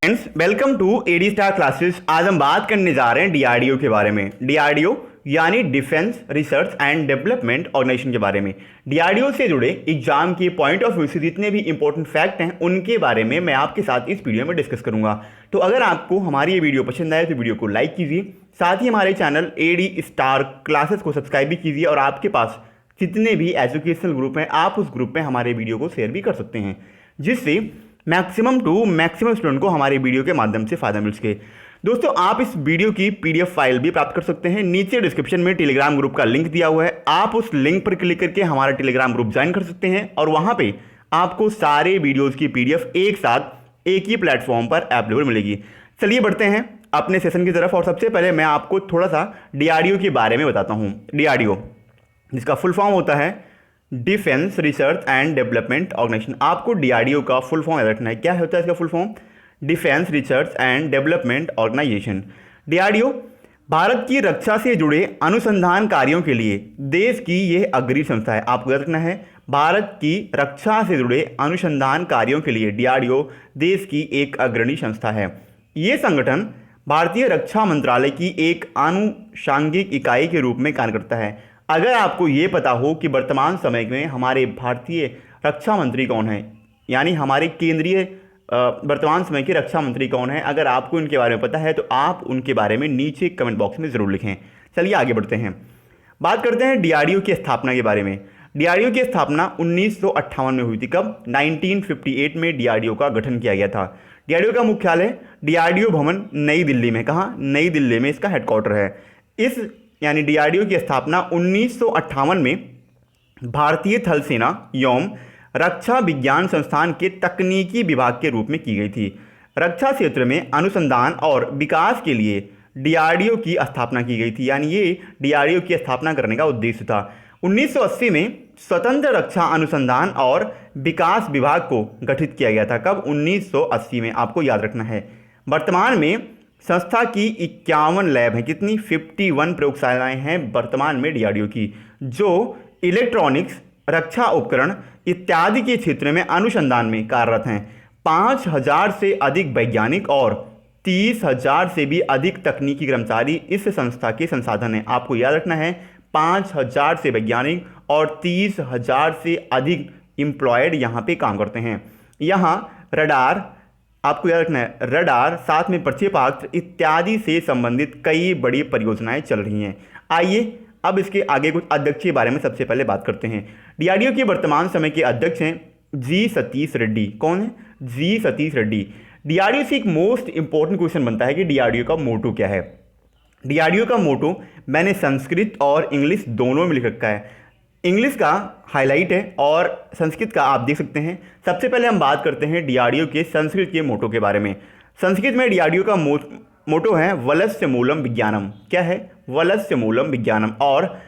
Friends, welcome to AD star classes. आज हम बात करने जा रहे हैं डीआरडीओ के बारे में। डीआरडीओ यानी defence research and development organisation के बारे में। डीआरडीओ से जुड़े एग्जाम के पॉइंट ऑफ व्यू से जितने भी इंपॉर्टेंट फैक्ट हैं उनके बारे में मैं आपके साथ इस वीडियो में डिस्कस करूंगा। तो अगर आपको हमारी ये वीडियो पसंद आए तो वीडियो को लाइक कीजिए, साथ ही हमारे चैनल एडी स्टार क्लासेस को सब्सक्राइब भी कीजिए और आपके पास जितने भी एजुकेशनल ग्रुप हैं आप उस ग्रुप में हमारे वीडियो को शेयर भी कर सकते हैं, जिससे मैक्सिमम स्टूडेंट को हमारे वीडियो के माध्यम से फायदा मिल सके। दोस्तों, आप इस वीडियो की पीडीएफ फाइल भी प्राप्त कर सकते हैं। नीचे डिस्क्रिप्शन में टेलीग्राम ग्रुप का लिंक दिया हुआ है, आप उस लिंक पर क्लिक करके हमारा टेलीग्राम ग्रुप ज्वाइन कर सकते हैं और वहां पे आपको सारे वीडियोस की पीडीएफ एक साथ एक ही प्लेटफॉर्म पर अवेलेबल मिलेगी। चलिए बढ़ते हैं अपने सेशन की तरफ और सबसे पहले मैं आपको थोड़ा सा डीआरडीओ के बारे में बताता हूँ। डीआरडीओ जिसका फुल फॉर्म होता है defence research and development organisation. आपको डीआरडीओ का फुल फॉर्म याद रखना है। क्या होता है इसका full form? Defence research and development organisation. DRDO Bharat की रक्षा से जुड़े अनुसंधान कार्यों के लिए देश की यह अग्रणी संस्था है। आपको याद रखना है, भारत की रक्षा से जुड़े अनुसंधान कार्यों के लिए डीआरडीओ देश की एक अग्रणी संस्था है। ये संगठन भारतीय रक्षा मंत्रालय की एक आनुषांगिक इकाई के रूप में कार्य करता है। अगर आपको ये पता हो कि वर्तमान समय में हमारे भारतीय रक्षा मंत्री कौन है, यानी हमारे केंद्रीय वर्तमान समय के रक्षा मंत्री कौन है, अगर आपको इनके बारे में पता है तो आप उनके बारे में नीचे कमेंट बॉक्स में ज़रूर लिखें। चलिए आगे बढ़ते हैं, बात करते हैं डीआरडीओ की स्थापना के बारे में। डीआरडीओ की स्थापना 1958 में हुई थी। कब? 1958 में डीआरडीओ का गठन किया गया था। डीआरडीओ का मुख्यालय डीआरडीओ भवन नई दिल्ली में, कहाँ? नई दिल्ली में इसका हेडक्वार्टर है। इस यानी डीआरडीओ की स्थापना 1958 में भारतीय थल सेना एवं रक्षा विज्ञान संस्थान के तकनीकी विभाग के रूप में की गई थी। रक्षा क्षेत्र में अनुसंधान और विकास के लिए डीआरडीओ की स्थापना की गई थी, यानी ये डीआरडीओ की स्थापना करने का उद्देश्य था। 1980 में स्वतंत्र रक्षा अनुसंधान और विकास विभाग को गठित किया गया था। कब? 1980 में, आपको याद रखना है। वर्तमान में संस्था की 51 लैब हैं। कितनी? 51 प्रयोगशालाएं हैं वर्तमान में डीआरडीओ की, जो इलेक्ट्रॉनिक्स, रक्षा उपकरण इत्यादि के क्षेत्र में अनुसंधान में कार्यरत हैं। 5000 से अधिक वैज्ञानिक और 30,000 से भी अधिक तकनीकी कर्मचारी इस संस्था के संसाधन हैं। आपको याद रखना है, 5000 से वैज्ञानिक और 30,000 से अधिक एम्प्लॉयड यहाँ पे काम करते हैं। यहाँ रडार, आपको याद रखना है, रडार, साथ में प्रक्षेपास्त्र इत्यादि से संबंधित कई बड़ी परियोजनाएं चल रही हैं। आइए अब इसके आगे कुछ अध्यक्ष के बारे में सबसे पहले बात करते हैं। डीआरडीओ के वर्तमान समय के अध्यक्ष हैं जी सतीश रेड्डी। कौन है? जी सतीश रेड्डी। डीआरडीओ से एक मोस्ट इंपॉर्टेंट क्वेश्चन बनता है कि डीआरडीओ का मोटो क्या है। डीआरडीओ का मोटो मैंने संस्कृत और इंग्लिश दोनों में लिख रखा है। इंग्लिश का हाईलाइट है और संस्कृत का आप देख सकते हैं। सबसे पहले हम बात करते हैं डीआरडीओ के संस्कृत के मोटो के बारे में। संस्कृत में डीआरडीओ का मोटो है वलस्य मूलम विज्ञानम। क्या है? वलस्य मूलम विज्ञानम। और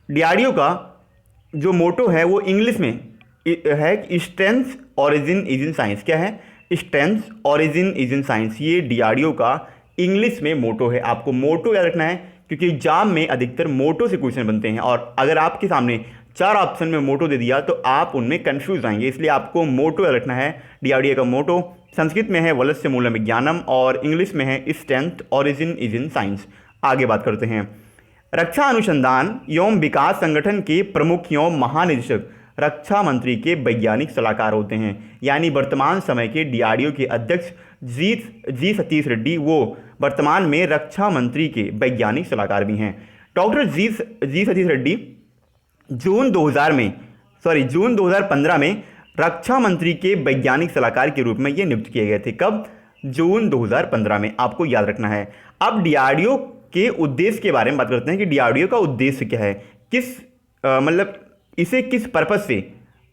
डीआरडीओ का जो मोटो है वो इंग्लिश में है strength origin is in science. क्या है? Strength origin is in science. ये डीआरडीओ का इंग्लिश में मोटो है। आपको मोटो याद रखना है क्योंकि एग्जाम में अधिकतर मोटो से क्वेश्चन बनते हैं और अगर आपके सामने 4 ऑप्शन में मोटो दे दिया तो आप उनमें कंफ्यूज आएंगे, इसलिए आपको मोटो याद रखना है। डीआरडीओ का मोटो संस्कृत में है वलस्य मूलम विज्ञानम और इंग्लिश में है strength origin is in science. आगे बात करते हैं। रक्षा अनुसंधान एवं विकास संगठन के प्रमुख एवं महानिदेशक रक्षा मंत्री के वैज्ञानिक सलाहकार होते हैं, यानी वर्तमान समय के डीआरडीओ के अध्यक्ष जी सतीश रेड्डी वो वर्तमान में रक्षा मंत्री के वैज्ञानिक सलाहकार भी हैं। डॉक्टर जी सतीश रेड्डी जून 2015 में रक्षा मंत्री के वैज्ञानिक सलाहकार के रूप में ये नियुक्त किए गए थे। कब? जून 2015 में, आपको याद रखना है। अब डीआरडीओ के उद्देश्य के बारे में बात करते हैं कि डीआरडीओ का उद्देश्य क्या है, किस मतलब इसे किस पर्पज से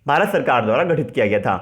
भारत सरकार द्वारा गठित किया गया था।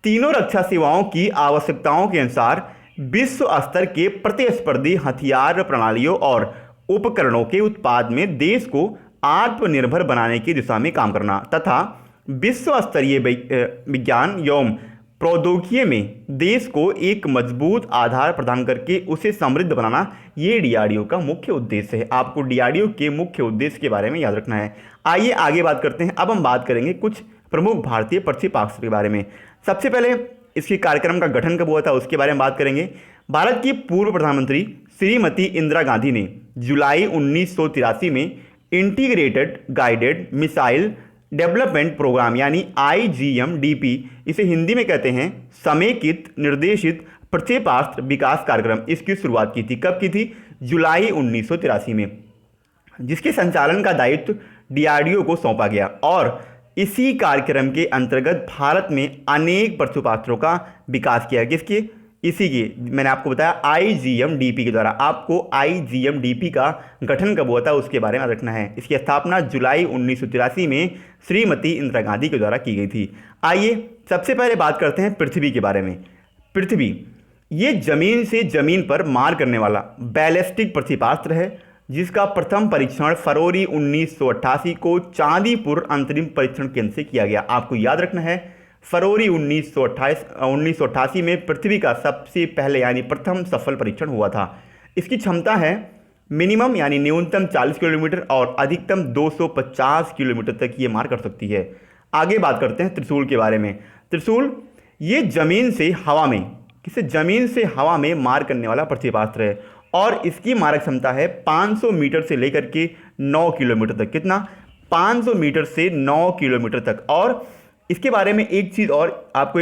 तीनों रक्षा सेवाओं की आवश्यकताओं के अनुसार विश्व स्तर के प्रतिस्पर्धी हथियार प्रणालियों और उपकरणों के उत्पाद में देश को आत्मनिर्भर बनाने की दिशा में काम करना तथा विश्व स्तरीय विज्ञान एवं प्रौद्योगिकी में देश को एक मजबूत आधार प्रदान करके उसे समृद्ध बनाना, ये डीआरडीओ का मुख्य उद्देश्य है। आपको डीआरडीओ के मुख्य उद्देश्य के बारे में याद रखना है। आइए आगे बात करते हैं। अब हम बात करेंगे कुछ प्रमुख भारतीय प्रक्षेपास्त्र के बारे में। सबसे पहले इसके कार्यक्रम का गठन कब हुआ था उसके बारे में बात करेंगे। भारत की पूर्व प्रधानमंत्री श्रीमती इंदिरा गांधी ने जुलाई 1983 में integrated guided missile development programme यानी IGMDP, इसे हिंदी में कहते हैं समेकित निर्देशित प्रक्षेपास्त्र विकास कार्यक्रम, इसकी शुरुआत की थी। कब की थी? जुलाई 1983 में, जिसके संचालन का दायित्व DRDO को सौंपा गया। और इसी कार्यक्रम के अंतर्गत भारत में अनेक प्रक्षेपास्त्रों का विकास किया। किसके? इसी के, मैंने आपको बताया IGMDP के द्वारा। आपको IGMDP का गठन कब हुआ था उसके बारे में रखना है। इसकी स्थापना जुलाई 1983 में श्रीमती इंदिरा गांधी के द्वारा की गई थी। आइए सबसे पहले बात करते हैं पृथ्वी के बारे में। पृथ्वी ये जमीन से जमीन पर मार करने वाला बैलिस्टिक प्रक्षेपास्त्र है, जिसका प्रथम परीक्षण फरवरी 1988 को चांदीपुर अंतरिम परीक्षण केंद्र से किया गया। आपको याद रखना है, फरवरी 1988 में पृथ्वी का सबसे पहले यानी प्रथम सफल परीक्षण हुआ था। इसकी क्षमता है मिनिमम यानी न्यूनतम 40 किलोमीटर और अधिकतम 250 किलोमीटर तक ये मार कर सकती है। आगे बात करते हैं त्रिशूल के बारे में। त्रिशूल ये जमीन से हवा में, किसे? जमीन से हवा में मार करने वाला प्रक्षेपास्त्र है और इसकी मारक क्षमता है 500 मीटर से लेकर के 9 किलोमीटर तक। कितना? 500 मीटर से 9 किलोमीटर तक। और इसके बारे में एक चीज़ और आपको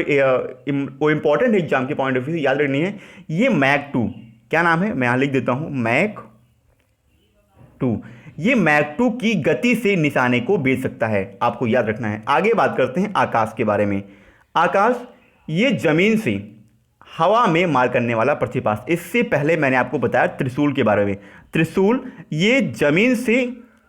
वो इंपॉर्टेंट एग्जाम के पॉइंट ऑफ व्यू से याद रखनी है, ये मैक 2, क्या नाम है मैं यहाँ लिख देता हूँ, मैक 2, ये मैक 2 की गति से निशाने को भेज सकता है, आपको याद रखना है। आगे बात करते हैं आकाश के बारे में। आकाश ये जमीन से हवा में मार करने वाला प्रक्षेपास्त्र। इससे पहले मैंने आपको बताया त्रिशूल के बारे में। त्रिशूल ये जमीन से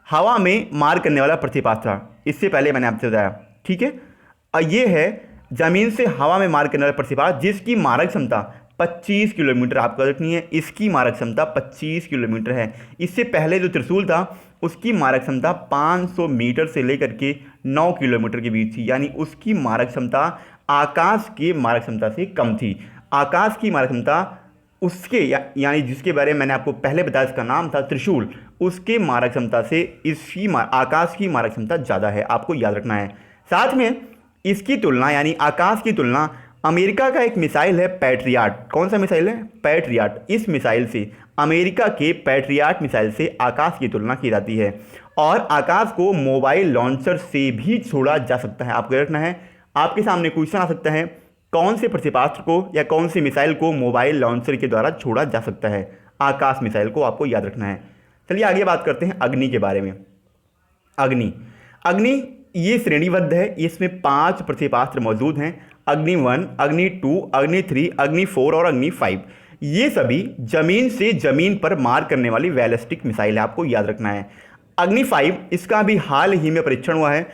हवा में मार करने वाला प्रक्षेपास्त्र, इससे पहले मैंने आपसे बताया, ठीक है। और ये है जमीन से हवा में मार करने वाला प्रक्षेपास्त्र जिसकी मारक क्षमता 25 किलोमीटर, आपको रखनी है, इसकी मारक क्षमता 25 किलोमीटर है। इससे पहले जो त्रिशूल था उसकी मारक क्षमता 500 मीटर से लेकर के 9 किलोमीटर के बीच थी, यानी उसकी मारक क्षमता आकाश की मारक क्षमता से कम थी। आकाश की मारक क्षमता उसके यानी जिसके बारे में मैंने आपको पहले बताया, इसका नाम था त्रिशूल, उसके मारक क्षमता से इसकी आकाश की मारक क्षमता ज़्यादा है, आपको याद रखना है। साथ में इसकी तुलना यानी आकाश की तुलना अमेरिका का एक मिसाइल है पैट्रियट। कौन सा मिसाइल है? पैट्रियट। इस मिसाइल से, अमेरिका के पैट्रियट मिसाइल से आकाश की तुलना की जाती है। और आकाश को मोबाइल लॉन्चर से भी छोड़ा जा सकता है, आपको रखना है। आपके सामने क्वेश्चन आ सकता है, कौन से प्रक्षेपास्त्र को या कौन सी मिसाइल को मोबाइल लॉन्चर के द्वारा छोड़ा जा सकता है? आकाश मिसाइल को आपको याद रखना है। चलिए आगे बात करते हैं अग्नि के बारे में। अग्नि ये श्रेणीबद्ध है, इसमें 5 प्रक्षेपास्त्र मौजूद हैं। अग्नि 1, अग्नि 2, अग्नि 3, अग्नि 4 और अग्नि 5। ये सभी जमीन से जमीन पर मार करने वाली बैलिस्टिक मिसाइल है, आपको याद रखना है। अग्नि 5 इसका भी हाल ही में परीक्षण हुआ है,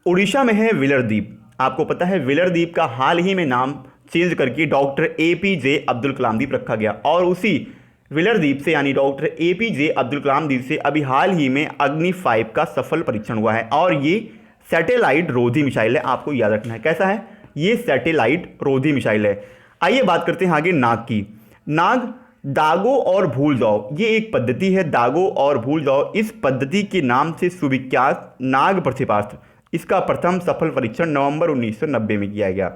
उड़ीसा में है व्हीलर द्वीप। आपको पता है व्हीलर द्वीप का हाल ही में नाम चेंज करके डॉक्टर APJ अब्दुल कलाम द्वीप रखा गया। और उसी व्हीलर द्वीप से यानी डॉक्टर APJ अब्दुल कलाम द्वीप से अभी हाल ही में अग्नि 5 का सफल परीक्षण हुआ है। और ये सैटेलाइट रोधी मिसाइल है, आपको याद रखना है। कैसा है? ये सैटेलाइट रोधी मिसाइल है। आइए बात करते हैं आगे नाग की। नाग दागो और भूल जाओ, ये एक पद्धति है, दागो और भूल जाओ। इस पद्धति के नाम से सुविख्यात नाग प्रक्षेपास्त्र, इसका प्रथम सफल परीक्षण नवंबर 1990 में किया गया।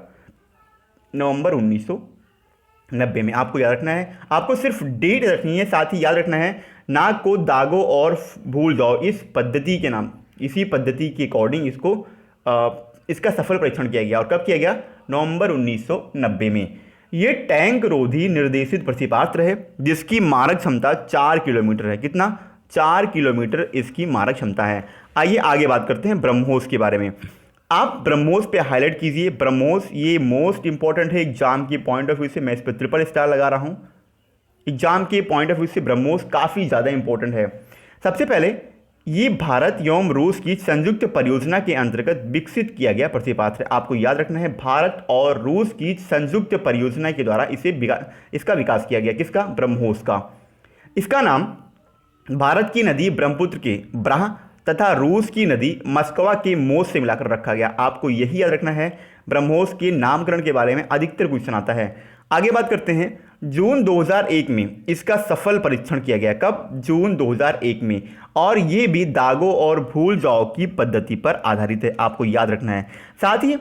नवंबर 1990 में, आपको याद रखना है। आपको सिर्फ डेट रखनी है, साथ ही याद रखना है नाग को दागो और भूल जाओ इस पद्धति के नाम, इसी पद्धति के अकॉर्डिंग इसका सफल परीक्षण किया गया। और कब किया गया? नवंबर 1990 में। ये टैंक रोधी निर्देशित प्रक्षेपास्त्र है जिसकी मारक क्षमता 4 किलोमीटर है। कितना? 4 किलोमीटर इसकी मारक क्षमता है। आइए आगे बात करते हैं ब्रह्मोस के बारे में। आप ब्रह्मोस पे हाईलाइट कीजिए। ब्रह्मोस ये मोस्ट इंपॉर्टेंट है एग्जाम के पॉइंट ऑफ व्यू से, मैं इस पर ट्रिपल स्टार लगा रहा हूँ। एग्जाम के पॉइंट ऑफ व्यू से ब्रह्मोस काफ़ी ज़्यादा इंपॉर्टेंट है। सबसे पहले ये भारत एवं रूस की संयुक्त परियोजना के अंतर्गत विकसित किया गया प्रक्षेपास्त्र, आपको याद रखना है। भारत और रूस की संयुक्त परियोजना के द्वारा इसका विकास किया गया। किसका? ब्रह्मोस का। इसका नाम भारत की नदी ब्रह्मपुत्र के ब्राह तथा रूस की नदी मस्कवा के मोस से मिलाकर रखा गया, आपको यही याद रखना है। ब्रह्मोस के नामकरण के बारे में अधिकतर क्वेश्चन आता है। आगे बात करते हैं, जून 2001 में इसका सफल परीक्षण किया गया। कब? जून 2001 में। और ये भी दागो और भूल जाओ की पद्धति पर आधारित है, आपको याद रखना है। साथ ही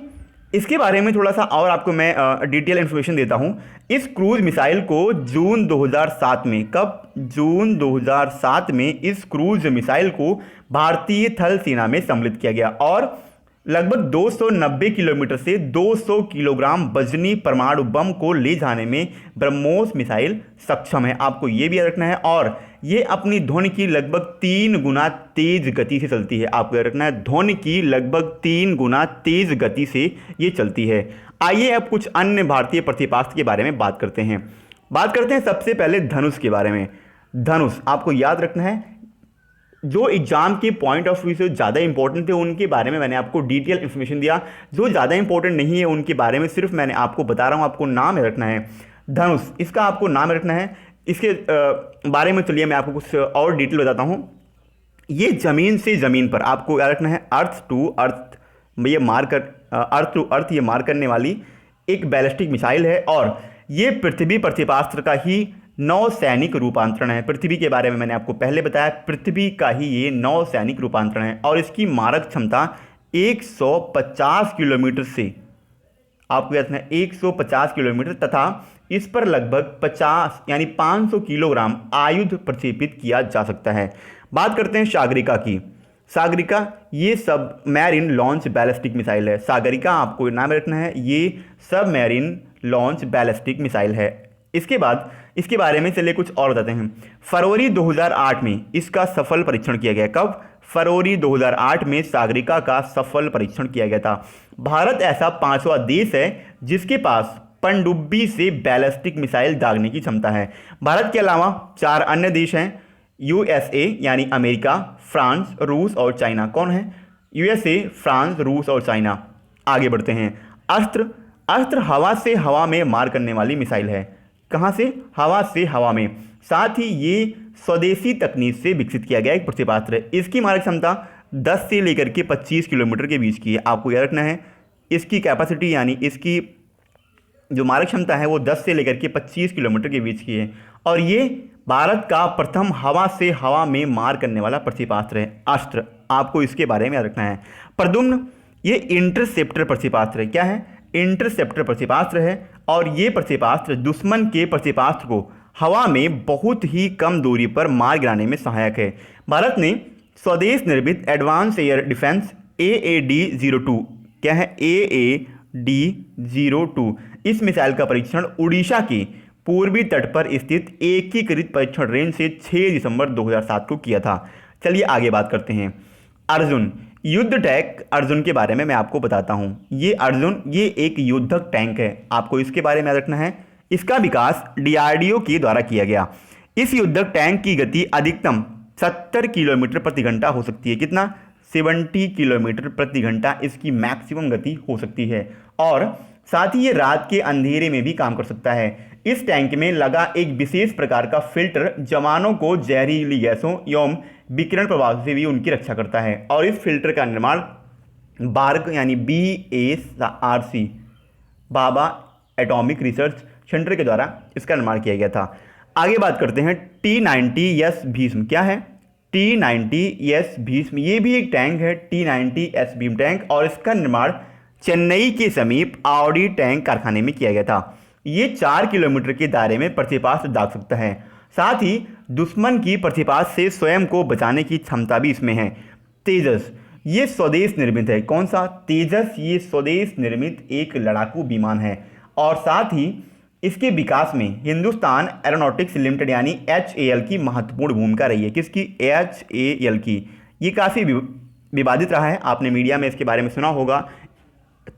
इसके बारे में थोड़ा सा और आपको मैं डिटेल इन्फॉर्मेशन देता हूं। इस क्रूज मिसाइल को जून 2007 में, कब, जून 2007 में इस क्रूज मिसाइल को भारतीय थल सेना में सम्मिलित किया गया और लगभग 290 किलोमीटर से 200 किलोग्राम वजनी परमाणु बम को ले जाने में ब्रह्मोस मिसाइल सक्षम है। आपको ये भी याद रखना है। और ये अपनी ध्वनि की लगभग 3 गुना तेज गति से चलती है। आपको याद रखना है, ध्वनि की लगभग 3 गुना तेज गति से ये चलती है। आइए अब कुछ अन्य भारतीय प्रतिपास्त्र के बारे में बात करते हैं। सबसे पहले धनुष के बारे में। धनुष आपको याद रखना है, जो एग्जाम के पॉइंट ऑफ व्यू से ज़्यादा इंपॉर्टेंट थे उनके बारे में मैंने आपको डिटेल इन्फॉर्मेशन दिया। जो ज़्यादा इंपॉर्टेंट नहीं है उनके बारे में सिर्फ मैंने आपको बता रहा हूँ। आपको नाम रखना है धनुष, इसका आपको नाम रखना है। इसके बारे में चलिए मैं आपको कुछ और डिटेल बताता हूँ। ये ज़मीन से ज़मीन पर, आपको याद रखना है, अर्थ टू अर्थ ये अर्थ टू अर्थ ये मार करने वाली एक बैलिस्टिक मिसाइल है और ये पृथ्वी प्रतिपास्त्र का ही नौसैनिक रूपांतरण है। पृथ्वी के बारे में मैंने आपको पहले बताया, पृथ्वी का ही ये नौसैनिक रूपांतरण है और इसकी मारक क्षमता 150 किलोमीटर से, आपको याद रखना है 150 किलोमीटर, तथा इस पर लगभग 50 यानी 500 किलोग्राम आयुध प्रक्षेपित किया जा सकता है। बात करते हैं सागरिका की। सागरिका ये सब मैरिन लॉन्च बैलिस्टिक मिसाइल है। सागरिका आपको नाम रखना है, ये सब मैरिन लॉन्च बैलिस्टिक मिसाइल है। इसके बाद इसके बारे में चलिए कुछ और बताते हैं। फरवरी 2008 में इसका सफल परीक्षण किया गया। कब? फरवरी 2008 में सागरिका का सफल परीक्षण किया गया था। भारत ऐसा 5वां देश है जिसके पास पनडुब्बी से बैलिस्टिक मिसाइल दागने की क्षमता है। भारत के अलावा 4 अन्य देश हैं, यूएसए यानी अमेरिका, फ्रांस, रूस और चाइना। कौन है? यूएसए, फ्रांस, रूस और चाइना। आगे बढ़ते हैं। अस्त्र हवा से हवा में मार करने वाली मिसाइल है। कहाँ से? हवा से हवा में। साथ ही ये स्वदेशी तकनीक से विकसित किया गया एक प्रतिपास्त्र है। इसकी मारक क्षमता 10 से लेकर के 25 किलोमीटर के बीच की है। आपको याद रखना है, इसकी कैपेसिटी यानी इसकी जो मारक क्षमता है वो 10 से लेकर के 25 किलोमीटर के बीच की है और ये भारत का प्रथम हवा से हवा में मार करने वाला प्रतिपास्त्र है। अस्त्र आपको इसके बारे में याद रखना है। प्रद्युम्न ये इंटरसेप्टर प्रतिपास्त्र है। क्या है? इंटरसेप्टर प्रतिपास्त्र है और ये प्रतिपास्त्र दुश्मन के प्रतिपास्त्र को हवा में बहुत ही कम दूरी पर मार गिराने में सहायक है। भारत ने स्वदेश निर्मित एडवांस एयर डिफेंस AAD-02, क्या है? AAD-02 इस मिसाइल का परीक्षण उड़ीसा के पूर्वी तट पर स्थित एकीकृत परीक्षण रेंज से 6 दिसंबर 2007 को किया था। चलिए आगे बात करते हैं। अर्जुन युद्ध टैंक, अर्जुन के बारे में मैं आपको बताता हूं। ये अर्जुन ये एक युद्धक टैंक है। आपको इसके बारे में याद रखना है। इसका विकास DRDO के द्वारा किया गया। इस युद्धक टैंक की गति अधिकतम 70 किलोमीटर प्रति घंटा हो सकती है। कितना? 70 किलोमीटर प्रति घंटा इसकी मैक्सिमम गति हो सकती है और साथ ही ये रात के अंधेरे में भी काम कर सकता है। इस टैंक में लगा एक विशेष प्रकार का फिल्टर जवानों को जहरीली गैसों एवं विकिरण प्रभाव से भी उनकी रक्षा करता है और इस फिल्टर का निर्माण बार्क यानी BARC, बाबा एटॉमिक रिसर्च सेंटर के द्वारा इसका निर्माण किया गया था। आगे बात करते हैं T-90S भीष्म। क्या है? T-90S भीष्म ये भी एक टैंक है, T-90S भीम टैंक, और इसका निर्माण चेन्नई के समीप आवड़ी टैंक कारखाने में किया गया था। ये 4 किलोमीटर के दायरे में प्रतिपास्त्र दाग सकता है। साथ ही दुश्मन की प्रतिपात से स्वयं को बचाने की क्षमता भी इसमें है। तेजस ये स्वदेश निर्मित है। कौन सा? तेजस ये स्वदेश निर्मित एक लड़ाकू विमान है और साथ ही इसके विकास में हिंदुस्तान एरोनॉटिक्स लिमिटेड यानी HAL की महत्वपूर्ण भूमिका रही है। किसकी? HAL की। ये काफ़ी विवादित रहा है, आपने मीडिया में इसके बारे में सुना होगा।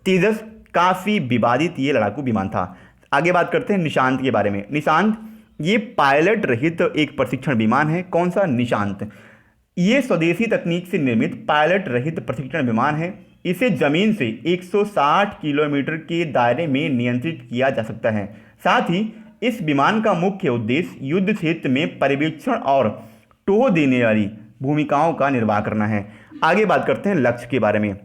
तेजस काफ़ी विवादित ये लड़ाकू विमान था। आगे बात करते हैं निशांत के बारे में। निशांत ये पायलट रहित एक प्रशिक्षण विमान है। कौन सा? निशांत। ये स्वदेशी तकनीक से निर्मित पायलट रहित प्रशिक्षण विमान है। इसे जमीन से 160 किलोमीटर के दायरे में नियंत्रित किया जा सकता है। साथ ही इस विमान का मुख्य उद्देश्य युद्ध क्षेत्र में पर्यवेक्षण और टोह देने वाली भूमिकाओं का निर्वाह करना है। आगे बात करते हैं लक्ष्य के बारे में।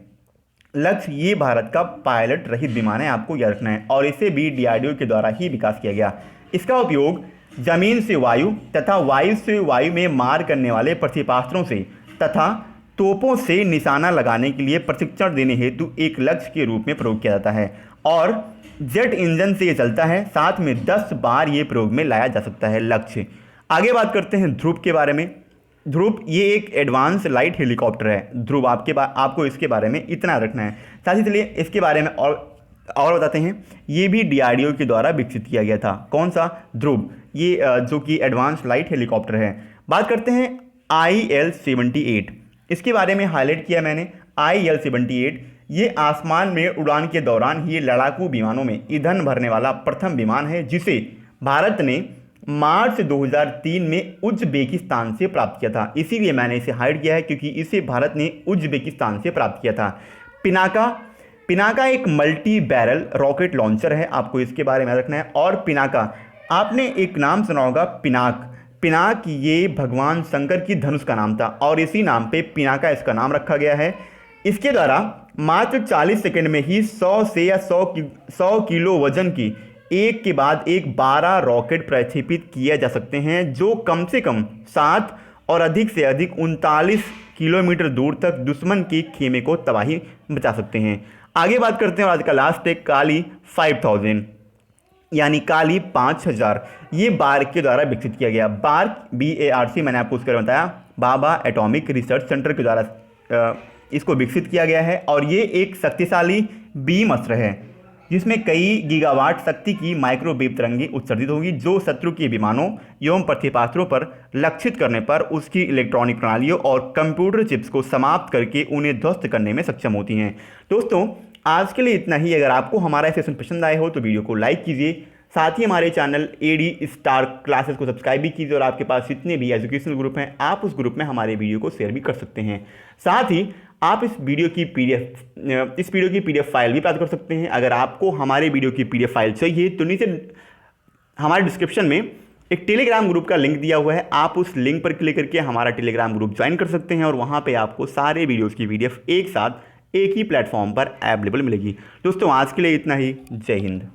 लक्ष्य ये भारत का पायलट रहित विमान है, आपको याद रखना है, और इसे भी DRDO के द्वारा ही विकास किया गया। इसका उपयोग जमीन से वायु तथा वायु से वायु में मार करने वाले प्रतिपास्त्रों से तथा तोपों से निशाना लगाने के लिए प्रशिक्षण देने हेतु एक लक्ष्य के रूप में प्रयोग किया जाता है और जेट इंजन से ये चलता है। साथ में 10 बार ये प्रयोग में लाया जा सकता है लक्ष्य। आगे बात करते हैं ध्रुव के बारे में। ध्रुव ये एक एडवांस लाइट हेलीकॉप्टर है। ध्रुव आपको इसके बारे में इतना रखना है। साथ ही चलिए इसके बारे में और बताते हैं। ये भी DRDO के द्वारा विकसित किया गया था। कौन सा? ध्रुव, ये जो कि एडवांस लाइट हेलीकॉप्टर है। बात करते हैं IL-78, इसके बारे में हाईलाइट किया मैंने। IL-78 ये आसमान में उड़ान के दौरान ही लड़ाकू विमानों में ईंधन भरने वाला प्रथम विमान है, जिसे भारत ने मार्च 2003 में उज्बेकिस्तान से प्राप्त किया था। इसीलिए मैंने इसे हाईलाइट किया है क्योंकि इसे भारत ने उज्बेकिस्तान से प्राप्त किया था। पिनाका एक मल्टी बैरल रॉकेट लॉन्चर है, आपको इसके बारे में रखना है। और पिनाका, आपने एक नाम सुना होगा, पिनाक ये भगवान शंकर की धनुष का नाम था और इसी नाम पे पिनाका इसका नाम रखा गया है। इसके द्वारा मात्र 40 सेकंड में ही 100 से या 100 किलो वजन की एक के बाद एक 12 रॉकेट प्रक्षेपित किए जा सकते हैं, जो कम से कम 7 और अधिक से अधिक 39 किलोमीटर दूर तक दुश्मन के खेमे को तबाही मचा सकते हैं। आगे बात करते हैं और आज का लास्ट है काली 5000 यानी काली 5000। ये बार्क के द्वारा विकसित किया गया। बार्क BARC मैंने आपको उसके बारे में बताया, भाभा एटॉमिक रिसर्च सेंटर के द्वारा इसको विकसित किया गया है। और ये एक शक्तिशाली बीम अस्त्र है जिसमें कई गीगावाट शक्ति की माइक्रोवेव तरंगें उत्सर्जित होगी, जो शत्रु के विमानों एवं प्रतिपात्रों पर लक्षित करने पर उसकी इलेक्ट्रॉनिक प्रणालियों और कंप्यूटर चिप्स को समाप्त करके उन्हें ध्वस्त करने में सक्षम होती हैं। दोस्तों आज के लिए इतना ही। अगर आपको हमारा सेशन पसंद आए हो तो वीडियो को लाइक कीजिए, साथ ही हमारे चैनल AD स्टार क्लासेस को सब्सक्राइब भी कीजिए और आपके पास जितने भी एजुकेशनल ग्रुप हैं आप उस ग्रुप में हमारे वीडियो को शेयर भी कर सकते हैं। साथ ही आप इस वीडियो की PDF फाइल भी प्राप्त कर सकते हैं। अगर आपको हमारे वीडियो की PDF फाइल चाहिए तो नीचे हमारे डिस्क्रिप्शन में एक टेलीग्राम ग्रुप का लिंक दिया हुआ है, आप उस लिंक पर क्लिक करके हमारा टेलीग्राम ग्रुप ज्वाइन कर सकते हैं और वहाँ पे आपको सारे वीडियोज़ की PDF एक साथ एक ही प्लेटफॉर्म पर अवेलेबल मिलेगी। दोस्तों आज के लिए इतना ही। जय हिंद।